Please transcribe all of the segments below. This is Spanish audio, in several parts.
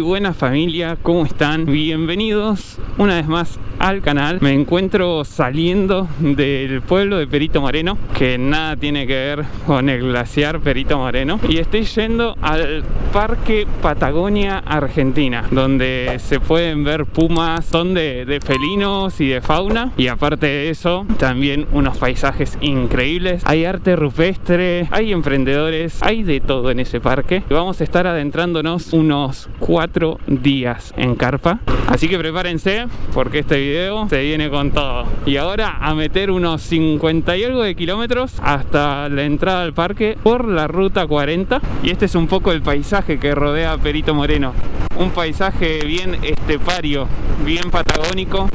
buena familia, ¿cómo están? Bienvenidos una vez más al canal. Me encuentro saliendo del pueblo de Perito Moreno, que nada tiene que ver con el glaciar Perito Moreno, y estoy yendo al Parque Patagonia Argentina, donde se pueden ver pumas, son de felinos y de fauna, y aparte de eso también unos paisajes increíbles. Hay arte rupestre, hay emprendedores, hay de todo en ese parque. Vamos a estar adentrándonos unos 4 días en carpa, así que prepárense porque este video se viene con todo. Y ahora a meter unos 50 y algo de kilómetros hasta la entrada al parque por la ruta 40. Y este es un poco el paisaje que rodea a Perito Moreno, un paisaje bien estepario, bien patagónico,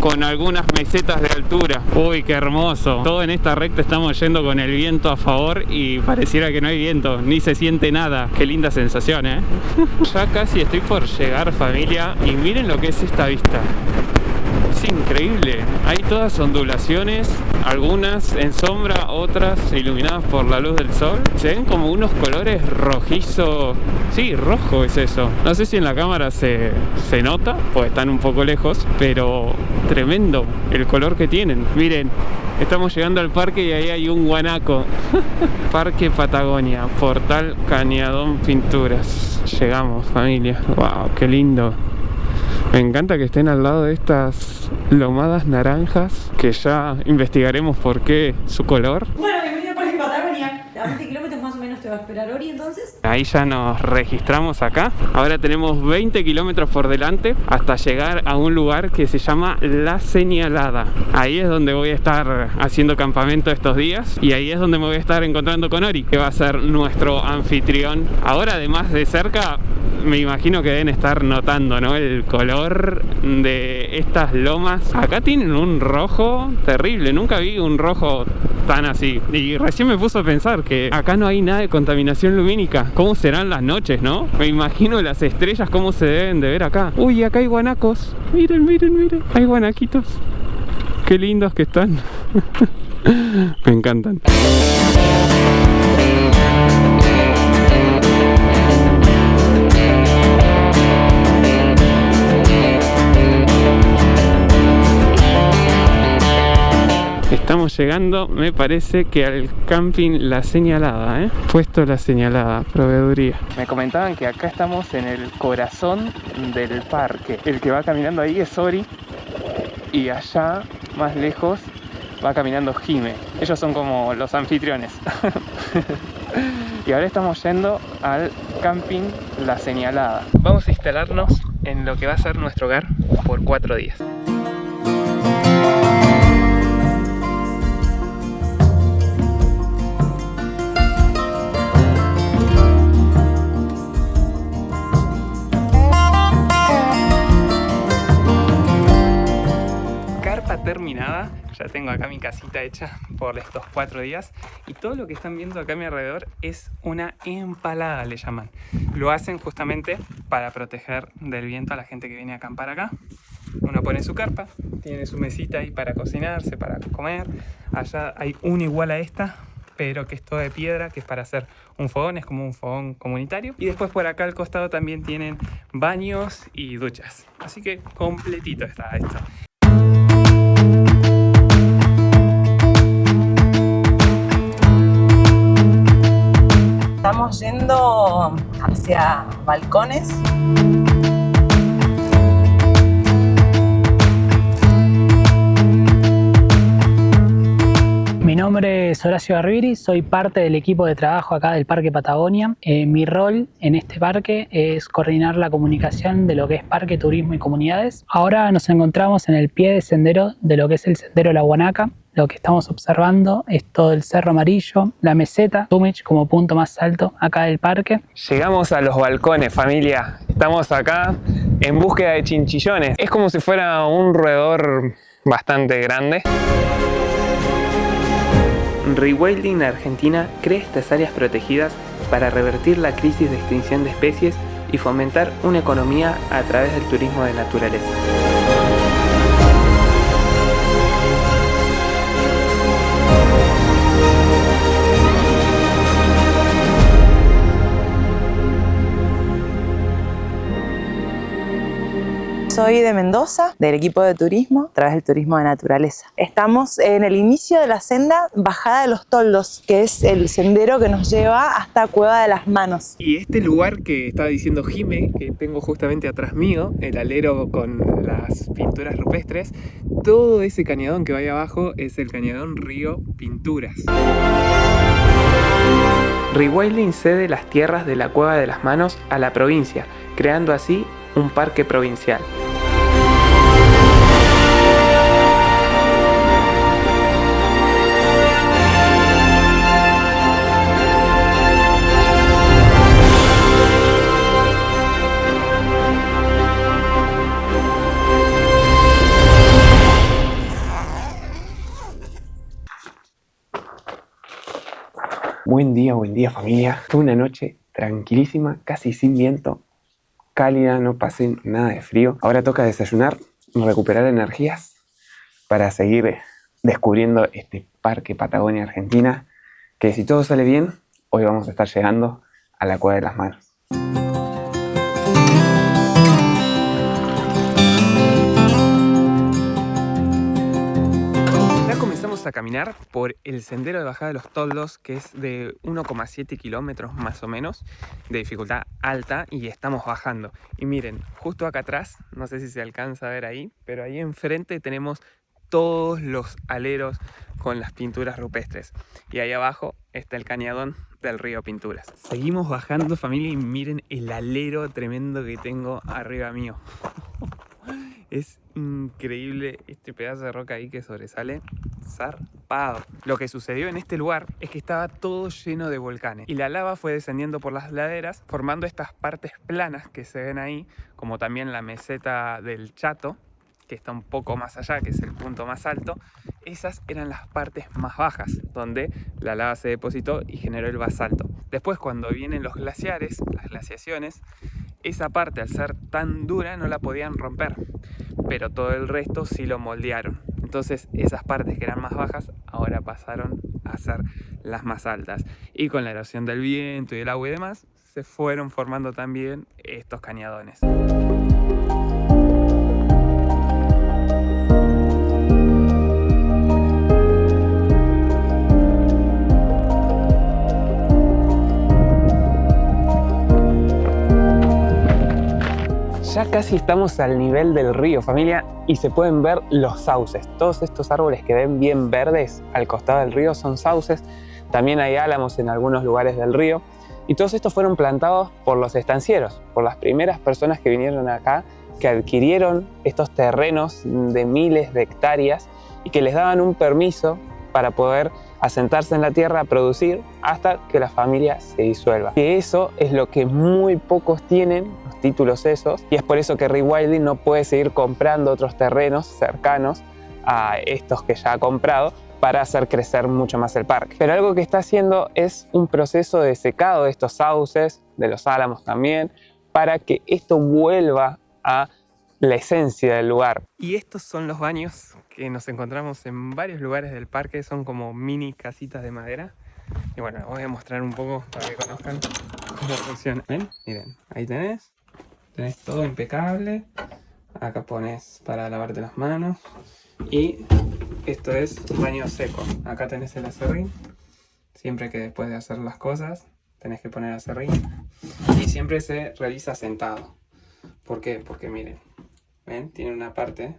con algunas mesetas de altura. Uy, qué hermoso. Todo en esta recta estamos yendo con el viento a favor y pareciera que no hay viento, ni se siente nada. Qué linda sensación, ¿eh? Ya casi estoy por llegar, familia, y miren lo que es esta vista. Es increíble. Hay todas ondulaciones, algunas en sombra, otras iluminadas por la luz del sol. Se ven como unos colores rojizo. Sí, rojo es eso. No sé si en la cámara se nota, pues están un poco lejos, pero tremendo el color que tienen. Miren, estamos llegando al parque y ahí hay un guanaco. Parque Patagonia, Portal Cañadón Pinturas. Llegamos, familia. Wow, qué lindo. Me encanta que estén al lado de estas lomadas naranjas, que ya investigaremos por qué su color. Bueno, bienvenido al Parque Patagonia. A 20 kilómetros más o menos te va a esperar Ori, entonces. Ahí ya nos registramos acá. Ahora tenemos 20 kilómetros por delante hasta llegar a un lugar que se llama La Señalada. Ahí es donde voy a estar haciendo campamento estos días, y ahí es donde me voy a estar encontrando con Ori, que va a ser nuestro anfitrión. Ahora, además de cerca, me imagino que deben estar notando, ¿no?, el color de estas lomas. Acá tienen un rojo terrible, nunca vi un rojo tan así. Y recién me puso a pensar que acá no hay nada de contaminación lumínica. ¿Cómo serán las noches, no? Me imagino las estrellas cómo se deben de ver acá. Uy, acá hay guanacos. Miren, miren, miren. Hay guanaquitos. Qué lindos que están. Me encantan. Estamos llegando, me parece que al camping La Señalada, Puesto La Señalada, proveeduría. Me comentaban que acá estamos en el corazón del parque. El que va caminando ahí es Ori, y allá, más lejos, va caminando Jime. Ellos son como los anfitriones. Y ahora estamos yendo al camping La Señalada. Vamos a instalarnos en lo que va a ser nuestro hogar por 4 días. Terminada, ya tengo acá mi casita hecha por estos 4 días, y todo lo que están viendo acá a mi alrededor es una empalada, le llaman. Lo hacen justamente para proteger del viento a la gente que viene a acampar acá. Uno pone su carpa, tiene su mesita ahí para cocinarse, para comer. Allá hay una igual a esta, pero que es toda de piedra, que es para hacer un fogón, es como un fogón comunitario. Y después por acá al costado también tienen baños y duchas, así que completito está esto. Estamos yendo hacia balcones. Mi nombre es Horacio Garbiri, soy parte del equipo de trabajo acá del Parque Patagonia. Mi rol en este parque es coordinar la comunicación de lo que es parque, turismo y comunidades. Ahora nos encontramos en el pie de sendero de lo que es el sendero La Guanaca. Lo que estamos observando es todo el Cerro Amarillo, la meseta, Tumich como punto más alto acá del parque. Llegamos a los balcones, familia. Estamos acá en búsqueda de chinchillones. Es como si fuera un roedor bastante grande. Rewilding Argentina crea estas áreas protegidas para revertir la crisis de extinción de especies y fomentar una economía a través del turismo de naturaleza. Soy de Mendoza, del equipo de turismo, a través del turismo de naturaleza. Estamos en el inicio de la senda Bajada de los Toldos, que es el sendero que nos lleva hasta Cueva de las Manos. Y este lugar que estaba diciendo Jime, que tengo justamente atrás mío, el alero con las pinturas rupestres, todo ese cañadón que va ahí abajo es el cañadón Río Pinturas. Rewilding cede las tierras de la Cueva de las Manos a la provincia, creando así un parque provincial. Buen día familia. Fue una noche tranquilísima, casi sin viento, cálida, no pasé nada de frío. Ahora toca desayunar, recuperar energías para seguir descubriendo este Parque Patagonia Argentina, que si todo sale bien, hoy vamos a estar llegando a la Cueva de las Manos. A caminar por el sendero de Bajada de los Toldos, que es de 1,7 kilómetros más o menos, de dificultad alta, y estamos bajando. Y miren, justo acá atrás, no sé si se alcanza a ver ahí, pero ahí enfrente tenemos todos los aleros con las pinturas rupestres. Y ahí abajo está el cañadón del Río Pinturas. Seguimos bajando, familia, y miren el alero tremendo que tengo arriba mío. Es increíble este pedazo de roca ahí que sobresale, zarpado. Lo que sucedió en este lugar es que estaba todo lleno de volcanes y la lava fue descendiendo por las laderas, formando estas partes planas que se ven ahí, como también la meseta del Chato, que está un poco más allá, que es el punto más alto. Esas eran las partes más bajas, donde la lava se depositó y generó el basalto. Después, cuando vienen los glaciares, las glaciaciones, esa parte, al ser tan dura, no la podían romper, pero todo el resto sí lo moldearon. Entonces esas partes que eran más bajas ahora pasaron a ser las más altas. Y con la erosión del viento y el agua y demás, se fueron formando también estos cañadones. Ya casi estamos al nivel del río, familia, y se pueden ver los sauces. Todos estos árboles que ven bien verdes al costado del río son sauces. También hay álamos en algunos lugares del río. Y todos estos fueron plantados por los estancieros, por las primeras personas que vinieron acá, que adquirieron estos terrenos de miles de hectáreas y que les daban un permiso para poder asentarse en la tierra a producir hasta que la familia se disuelva. Que eso es lo que muy pocos tienen, los títulos esos, y es por eso que Rewilding no puede seguir comprando otros terrenos cercanos a estos que ya ha comprado para hacer crecer mucho más el parque. Pero algo que está haciendo es un proceso de secado de estos sauces, de los álamos también, para que esto vuelva a la esencia del lugar. Y estos son los baños que nos encontramos en varios lugares del parque, son como mini casitas de madera. Y bueno, les voy a mostrar un poco para que conozcan cómo funciona. ¿Ven? Miren, ahí tenés todo impecable. Acá pones para lavarte las manos. Y esto es baño seco. Acá tenés el aserrín. Siempre que después de hacer las cosas tenés que poner aserrín. Y siempre se realiza sentado. ¿Por qué? Porque miren, ¿ven? Tiene una parte,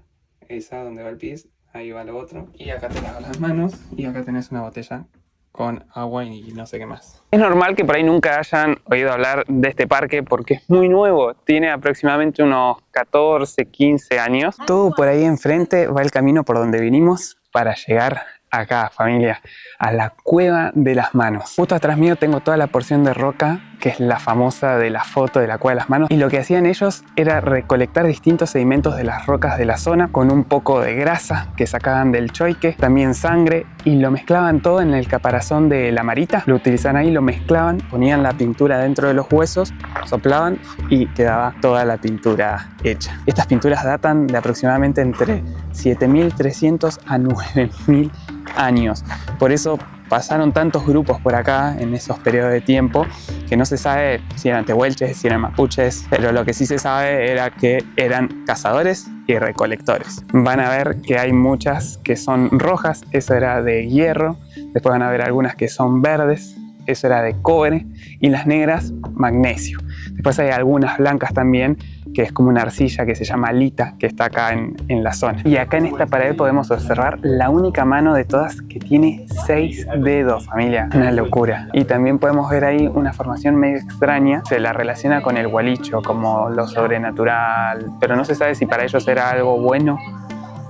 esa donde va el pis, ahí va lo otro. Y acá te lavas las manos y acá tenés una botella con agua y no sé qué más. Es normal que por ahí nunca hayan oído hablar de este parque porque es muy nuevo. Tiene aproximadamente unos 14, 15 años. Todo por ahí enfrente va el camino por donde vinimos para llegar acá, familia, a la Cueva de las Manos. Justo atrás mío tengo toda la porción de roca, que es la famosa de la foto de la Cueva de las Manos. Y lo que hacían ellos era recolectar distintos sedimentos de las rocas de la zona con un poco de grasa que sacaban del choique, también sangre, y lo mezclaban todo en el caparazón de la marita. Lo utilizaban ahí, lo mezclaban, ponían la pintura dentro de los huesos, soplaban y quedaba toda la pintura hecha. Estas pinturas datan de aproximadamente entre 7.300 a 9.000 años. Por eso pasaron tantos grupos por acá en esos periodos de tiempo que no se sabe si eran tehuelches, si eran mapuches, pero lo que sí se sabe era que eran cazadores y recolectores. Van a ver que hay muchas que son rojas, eso era de hierro, después van a ver algunas que son verdes, eso era de cobre, y las negras, magnesio. Después hay algunas blancas también, que es como una arcilla que se llama alita, que está acá en la zona. Y acá en esta pared podemos observar la única mano de todas que tiene 6 dedos, familia. Una locura. Y también podemos ver ahí una formación medio extraña. Se la relaciona con el gualicho, como lo sobrenatural, pero no se sabe si para ellos era algo bueno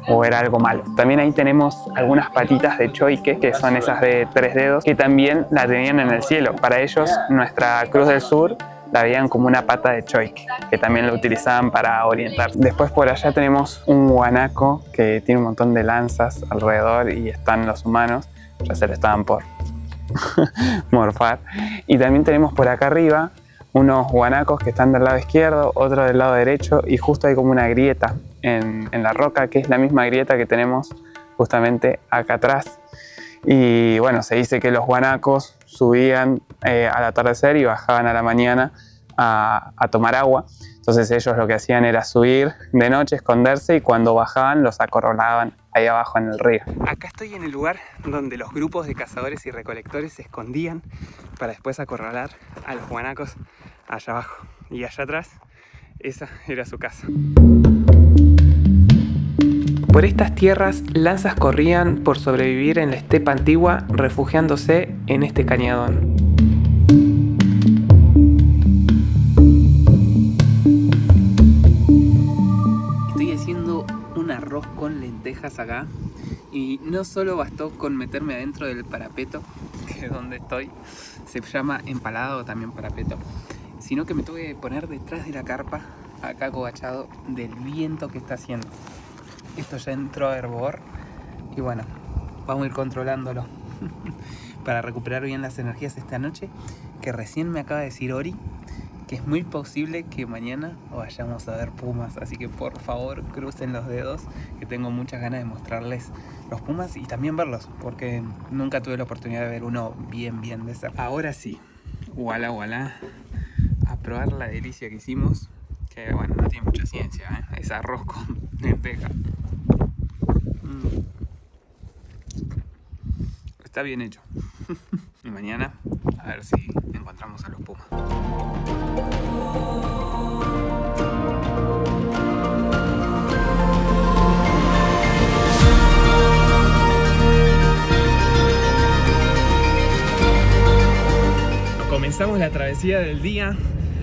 o era algo malo. También ahí tenemos algunas patitas de choique, que son esas de 3 dedos, que también la tenían en el cielo. Para ellos, nuestra Cruz del Sur la veían como una pata de choique, que también lo utilizaban para orientar. Después por allá tenemos un guanaco que tiene un montón de lanzas alrededor y están los humanos, ya se lo estaban por morfar. Y también tenemos por acá arriba unos guanacos que están del lado izquierdo, otro del lado derecho, y justo hay como una grieta en la roca, que es la misma grieta que tenemos justamente acá atrás. Y bueno, se dice que los guanacos subían al atardecer y bajaban a la mañana a tomar agua. Entonces ellos lo que hacían era subir de noche, esconderse, y cuando bajaban los acorralaban ahí abajo en el río. Acá estoy en el lugar donde los grupos de cazadores y recolectores se escondían para después acorralar a los guanacos allá abajo. Y allá atrás, esa era su casa. Por estas tierras, lanzas corrían por sobrevivir en la estepa antigua, refugiándose en este cañadón. Estoy haciendo un arroz con lentejas acá, y no solo bastó con meterme adentro del parapeto, que es donde estoy, se llama empalado o también parapeto, sino que me tuve que poner detrás de la carpa, acá acobachado del viento que está haciendo. Esto ya entró a hervor y bueno, vamos a ir controlándolo para recuperar bien las energías esta noche, que recién me acaba de decir Ori que es muy posible que mañana vayamos a ver pumas, así que por favor crucen los dedos, que tengo muchas ganas de mostrarles los pumas y también verlos, porque nunca tuve la oportunidad de ver uno bien de cerca. Ahora sí, voilà, a probar la delicia que hicimos, que bueno, no tiene mucha ciencia, ¿eh? Es arroz con lenteja. Está bien hecho. Y mañana a ver si encontramos a los pumas. Comenzamos la travesía del día.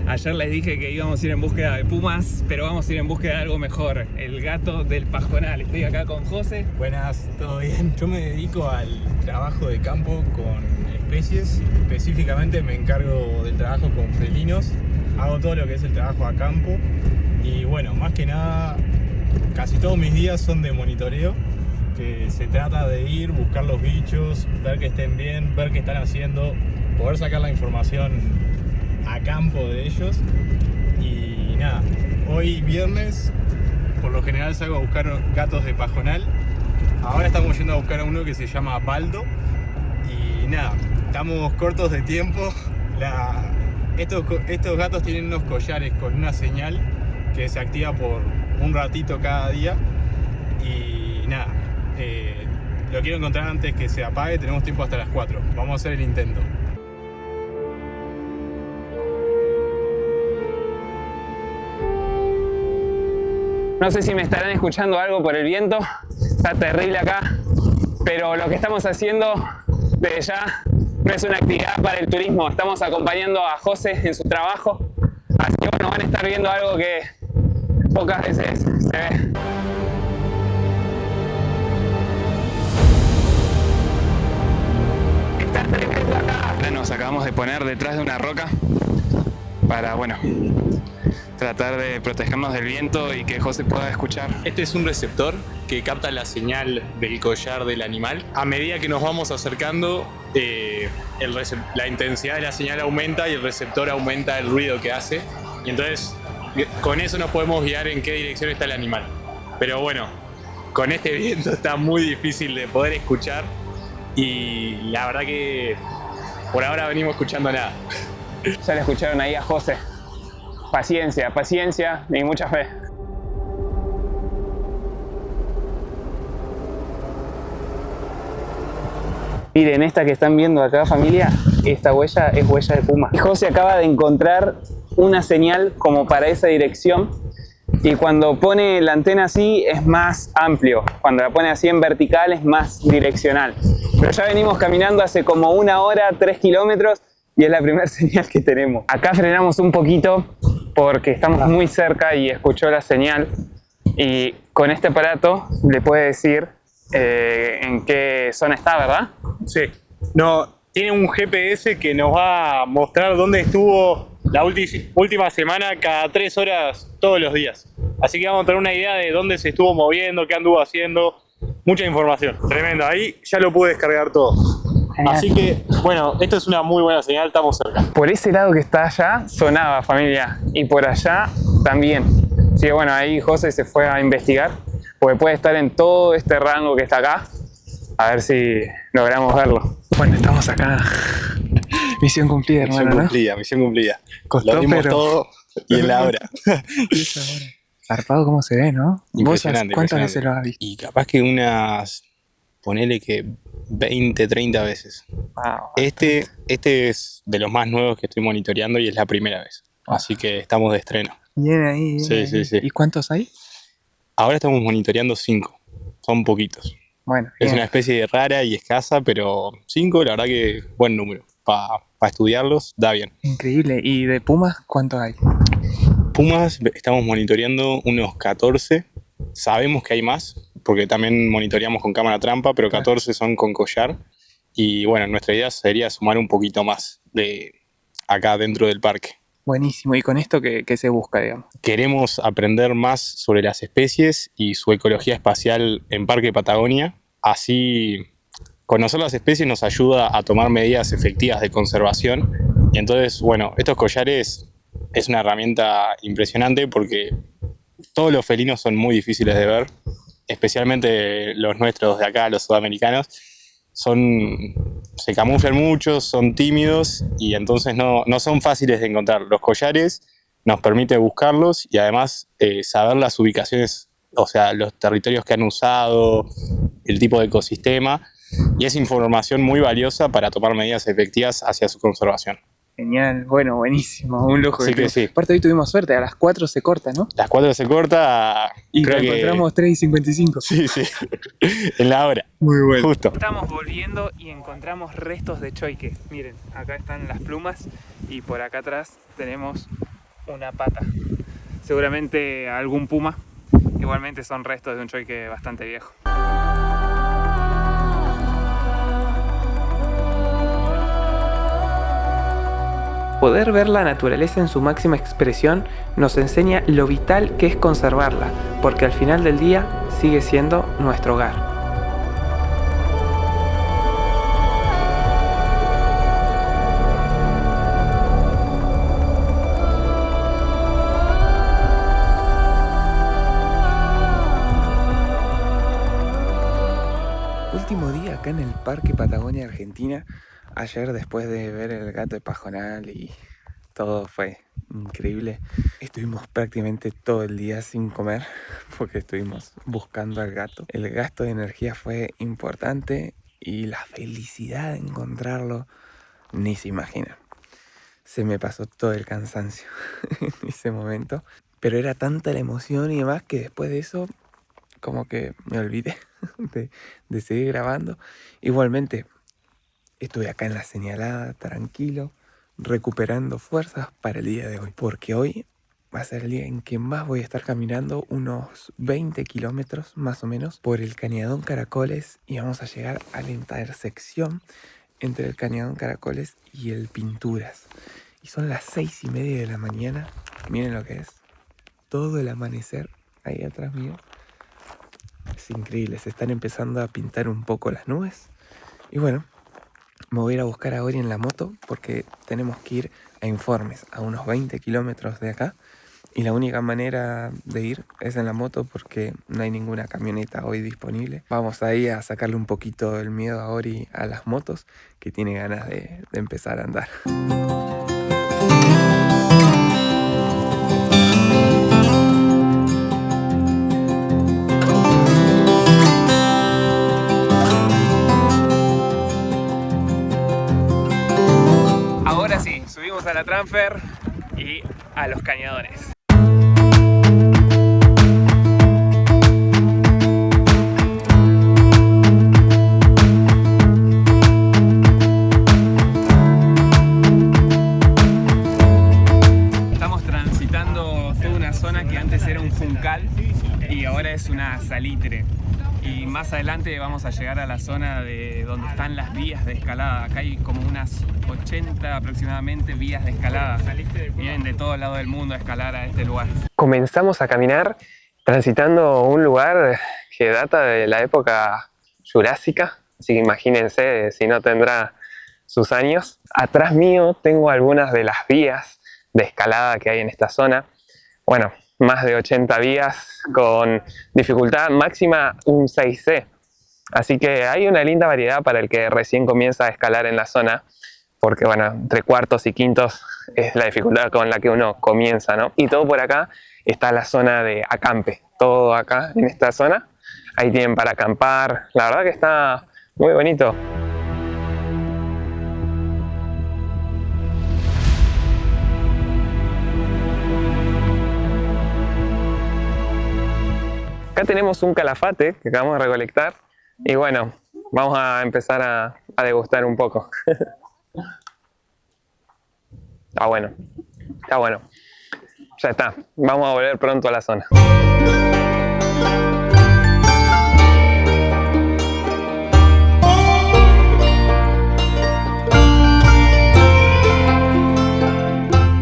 Ayer les dije que íbamos a ir en búsqueda de pumas, pero vamos a ir en búsqueda de algo mejor, el gato del pajonal. Estoy acá con José. Buenas, ¿todo bien? Yo me dedico al trabajo de campo con especies, específicamente me encargo del trabajo con felinos, hago todo lo que es el trabajo a campo y bueno, más que nada, casi todos mis días son de monitoreo, que se trata de ir, buscar los bichos, ver que estén bien, ver qué están haciendo, poder sacar la información a campo de ellos. Y nada, hoy viernes por lo general salgo a buscar gatos de pajonal. Ahora estamos yendo a buscar a uno que se llama Baldo. Y nada, estamos cortos de tiempo. Estos gatos tienen unos collares con una señal que se activa por un ratito cada día. Y nada, lo quiero encontrar antes que se apague, tenemos tiempo hasta las 4. Vamos a hacer el intento. No sé si me estarán escuchando algo por el viento, está terrible acá, pero lo que estamos haciendo desde ya no es una actividad para el turismo, estamos acompañando a José en su trabajo, así que bueno, van a estar viendo algo que pocas veces se ve. Está tremendo acá. Ahora nos acabamos de poner detrás de una roca para, bueno, tratar de protegernos del viento y que José pueda escuchar. Este es un receptor que capta la señal del collar del animal. A medida que nos vamos acercando, la intensidad de la señal aumenta y el receptor aumenta el ruido que hace. Y entonces, con eso nos podemos guiar en qué dirección está el animal. Pero bueno, con este viento está muy difícil de poder escuchar y la verdad que por ahora venimos escuchando nada. Ya le escucharon ahí a José. Paciencia, paciencia y mucha fe. Miren, esta que están viendo acá, familia, esta huella es huella de puma. Y José acaba de encontrar una señal como para esa dirección, y cuando pone la antena así es más amplio, cuando la pone así en vertical es más direccional. Pero ya venimos caminando hace como 1 hora, 3 kilómetros, y es la primera señal que tenemos. Acá frenamos un poquito porque estamos muy cerca y escuchó la señal, y con este aparato le puede decir en qué zona está, ¿verdad? Sí. No, tiene un GPS que nos va a mostrar dónde estuvo la última semana cada 3 horas todos los días. Así que vamos a tener una idea de dónde se estuvo moviendo, qué anduvo haciendo. Mucha información. Tremendo. Ahí ya lo pude descargar todo. Genial. Así que, bueno, esto es una muy buena señal, estamos cerca. Por ese lado que está allá sonaba, familia, y por allá también. Así que bueno, ahí José se fue a investigar, porque puede estar en todo este rango que está acá. A ver si logramos verlo. Bueno, estamos acá. Misión cumplida, hermano, Misión cumplida, misión cumplida. Costó, lo dimos pero todo y en la hora. Zarpado cómo se ve, ¿no? ¿Vos Impresionante, cuántas impresionante. veces lo has visto? Y capaz que ponele que 20, 30 veces. Wow. Este es de los más nuevos que estoy monitoreando y es la primera vez. Así que estamos de estreno. Bien ahí, bien Sí, ahí. sí, sí. ¿Y cuántos hay? Ahora estamos monitoreando 5. Son poquitos. Bueno, Es bien. una especie rara y escasa, pero 5, la verdad que buen número. Para estudiarlos, da bien. Increíble. ¿Y de pumas cuántos hay? Pumas estamos monitoreando unos 14. Sabemos que hay más, porque también monitoreamos con cámara trampa, pero 14 son con collar. Y bueno, nuestra idea sería sumar un poquito más de acá dentro del parque. Buenísimo. ¿Y con esto qué se busca, digamos? Queremos aprender más sobre las especies y su ecología espacial en Parque Patagonia. Así, conocer las especies nos ayuda a tomar medidas efectivas de conservación. Y entonces, bueno, estos collares es una herramienta impresionante porque todos los felinos son muy difíciles de ver, especialmente los nuestros de acá, los sudamericanos. Se camuflan mucho, son tímidos y entonces no son fáciles de encontrar. Los collares nos permite buscarlos y además saber las ubicaciones, o sea, los territorios que han usado, el tipo de ecosistema, y es información muy valiosa para tomar medidas efectivas hacia su conservación. Genial. Bueno, buenísimo. Un lujo. Sí que sí. Aparte hoy tuvimos suerte. A las 4 se corta, ¿no? Las 4 se corta, Y creo lo que... encontramos 3:55. Sí, sí, en la hora. Muy bueno. Justo. Estamos volviendo y encontramos restos de choique. Miren, acá están las plumas y por acá atrás tenemos una pata. Seguramente algún puma. Igualmente son restos de un choique bastante viejo. Poder ver la naturaleza en su máxima expresión nos enseña lo vital que es conservarla, porque al final del día sigue siendo nuestro hogar. Último día acá en el Parque Patagonia Argentina. Ayer, después de ver el gato de Pajonal y todo fue increíble, estuvimos prácticamente todo el día sin comer porque estuvimos buscando al gato. El gasto de energía fue importante y la felicidad de encontrarlo ni se imagina. Se me pasó todo el cansancio en ese momento, pero era tanta la emoción y demás que después de eso como que me olvidé de seguir grabando. Igualmente estuve acá en la señalada, tranquilo, recuperando fuerzas para el día de hoy. Porque hoy va a ser el día en que más voy a estar caminando, unos 20 kilómetros más o menos, por el Cañadón Caracoles. Y vamos a llegar a la intersección entre el Cañadón Caracoles y el Pinturas. Y son las 6:30 de la mañana. Miren lo que es. Todo el amanecer ahí atrás mío. Es increíble, se están empezando a pintar un poco las nubes. Y bueno, me voy a ir a buscar a Ori en la moto porque tenemos que ir a Informes, a unos 20 kilómetros de acá. Y la única manera de ir es en la moto porque no hay ninguna camioneta hoy disponible. Vamos ahí a sacarle un poquito el miedo a Ori a las motos, que tiene ganas de empezar a andar. Ahora sí, subimos a la Transfer y a los cañadones. Estamos transitando toda una zona que antes era un juncal y ahora es una salitre. Y más adelante vamos a llegar a la zona de donde están las vías de escalada. Acá hay como unas 80 aproximadamente vías de escalada. Vienen de todo lado del mundo a escalar a este lugar. Comenzamos a caminar transitando un lugar que data de la época jurásica, así que imagínense si no tendrá sus años. Atrás mío tengo algunas de las vías de escalada que hay en esta zona. Bueno, más de 80 vías con dificultad máxima un 6C. Así que hay una linda variedad para el que recién comienza a escalar en la zona, porque bueno, entre cuartos y quintos es la dificultad con la que uno comienza, ¿no? Y todo por acá está la zona de acampe, todo acá en esta zona. Ahí tienen para acampar, la verdad que está muy bonito. Acá tenemos un calafate que acabamos de recolectar y bueno, vamos a empezar a degustar un poco. Está bueno, está bueno. Ya está, vamos a volver pronto a la zona.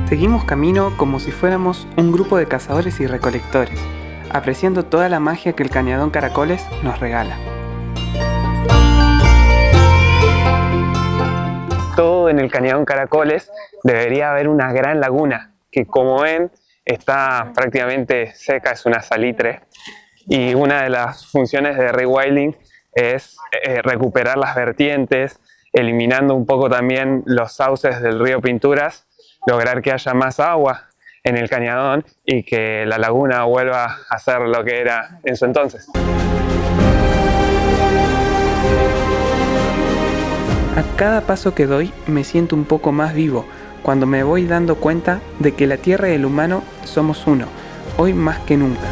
Seguimos camino como si fuéramos un grupo de cazadores y recolectores, apreciando toda la magia que el Cañadón Caracoles nos regala. Todo en el Cañadón Caracoles debería haber una gran laguna, que como ven está prácticamente seca, es una salitre, y una de las funciones de rewilding es recuperar las vertientes, eliminando un poco también los sauces del río Pinturas, lograr que haya más agua en el cañadón y que la laguna vuelva a ser lo que era en su entonces. A cada paso que doy me siento un poco más vivo cuando me voy dando cuenta de que la tierra y el humano somos uno, hoy más que nunca.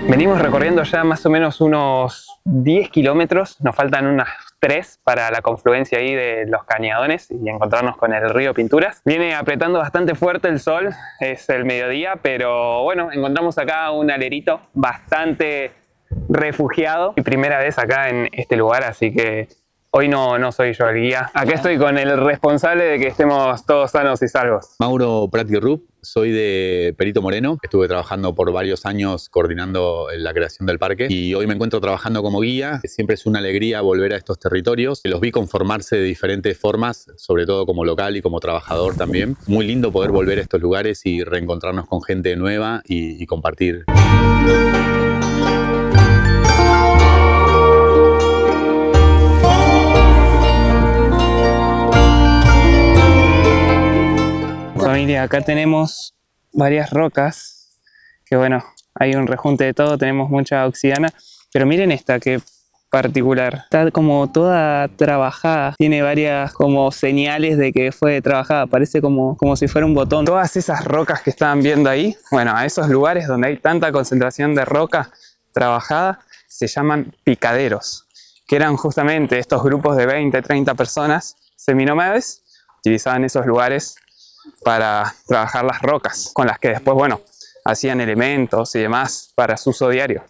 Venimos recorriendo ya más o menos unos 10 kilómetros, nos faltan unas 3 para la confluencia ahí de los cañadones y encontrarnos con el río Pinturas. Viene apretando bastante fuerte el sol, es el mediodía, pero bueno, encontramos acá un alerito bastante refugiado. Mi primera vez acá en este lugar, así que hoy no soy yo el guía. Acá estoy con el responsable de que estemos todos sanos y salvos. Mauro Prati Rupp, soy de Perito Moreno. Estuve trabajando por varios años coordinando la creación del parque y hoy me encuentro trabajando como guía. Siempre es una alegría volver a estos territorios. Los vi conformarse de diferentes formas, sobre todo como local y como trabajador también. Muy lindo poder volver a estos lugares y reencontrarnos con gente nueva y compartir. Familia, acá tenemos varias rocas, que bueno, hay un rejunte de todo, tenemos mucha obsidiana, pero miren esta que particular, está como toda trabajada, tiene varias como señales de que fue trabajada, parece como si fuera un botón. Todas esas rocas que estaban viendo ahí, bueno, a esos lugares donde hay tanta concentración de roca trabajada, se llaman picaderos, que eran justamente estos grupos de 20, 30 personas seminómades, utilizaban esos lugares para trabajar las rocas, con las que después, bueno, hacían elementos y demás para su uso diario.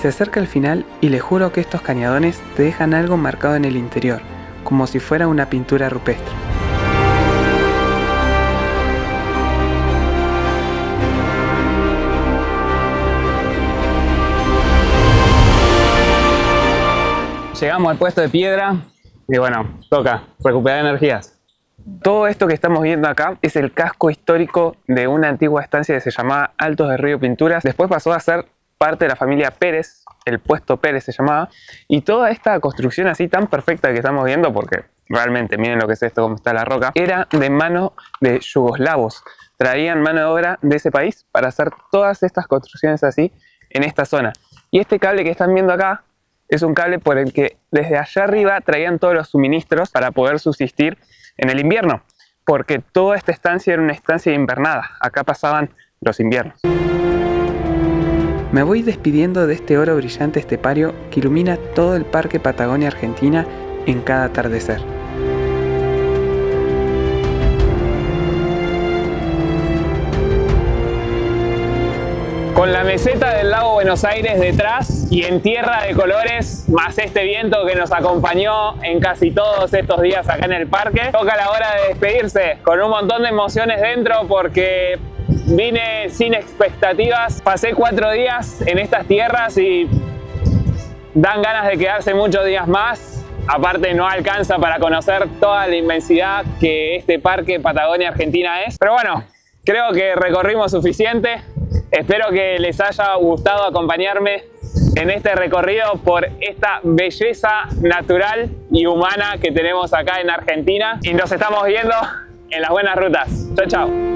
Se acerca el final y le juro que estos cañadones te dejan algo marcado en el interior, como si fuera una pintura rupestre. Llegamos al puesto de piedra y bueno, toca recuperar energías. Todo esto que estamos viendo acá es el casco histórico de una antigua estancia que se llamaba Altos de Río Pinturas. Después pasó a ser parte de la familia Pérez, el puesto Pérez se llamaba. Y toda esta construcción así tan perfecta que estamos viendo, porque realmente miren lo que es esto, cómo está la roca, era de mano de yugoslavos. Traían mano de obra de ese país para hacer todas estas construcciones así en esta zona. Y este cable que están viendo acá es un cable por el que desde allá arriba traían todos los suministros para poder subsistir en el invierno, porque toda esta estancia era una estancia invernada. Acá pasaban los inviernos. Me voy despidiendo de este oro brillante estepario que ilumina todo el Parque Patagonia Argentina en cada atardecer. Con la meseta del lago Buenos Aires detrás y en tierra de colores, más este viento que nos acompañó en casi todos estos días acá en el parque, toca la hora de despedirse con un montón de emociones dentro porque vine sin expectativas, pasé 4 días en estas tierras y dan ganas de quedarse muchos días más. Aparte no alcanza para conocer toda la inmensidad que este Parque Patagonia Argentina es. Pero bueno, creo que recorrimos suficiente. Espero que les haya gustado acompañarme en este recorrido por esta belleza natural y humana que tenemos acá en Argentina. Y nos estamos viendo en las buenas rutas. Chau, chau.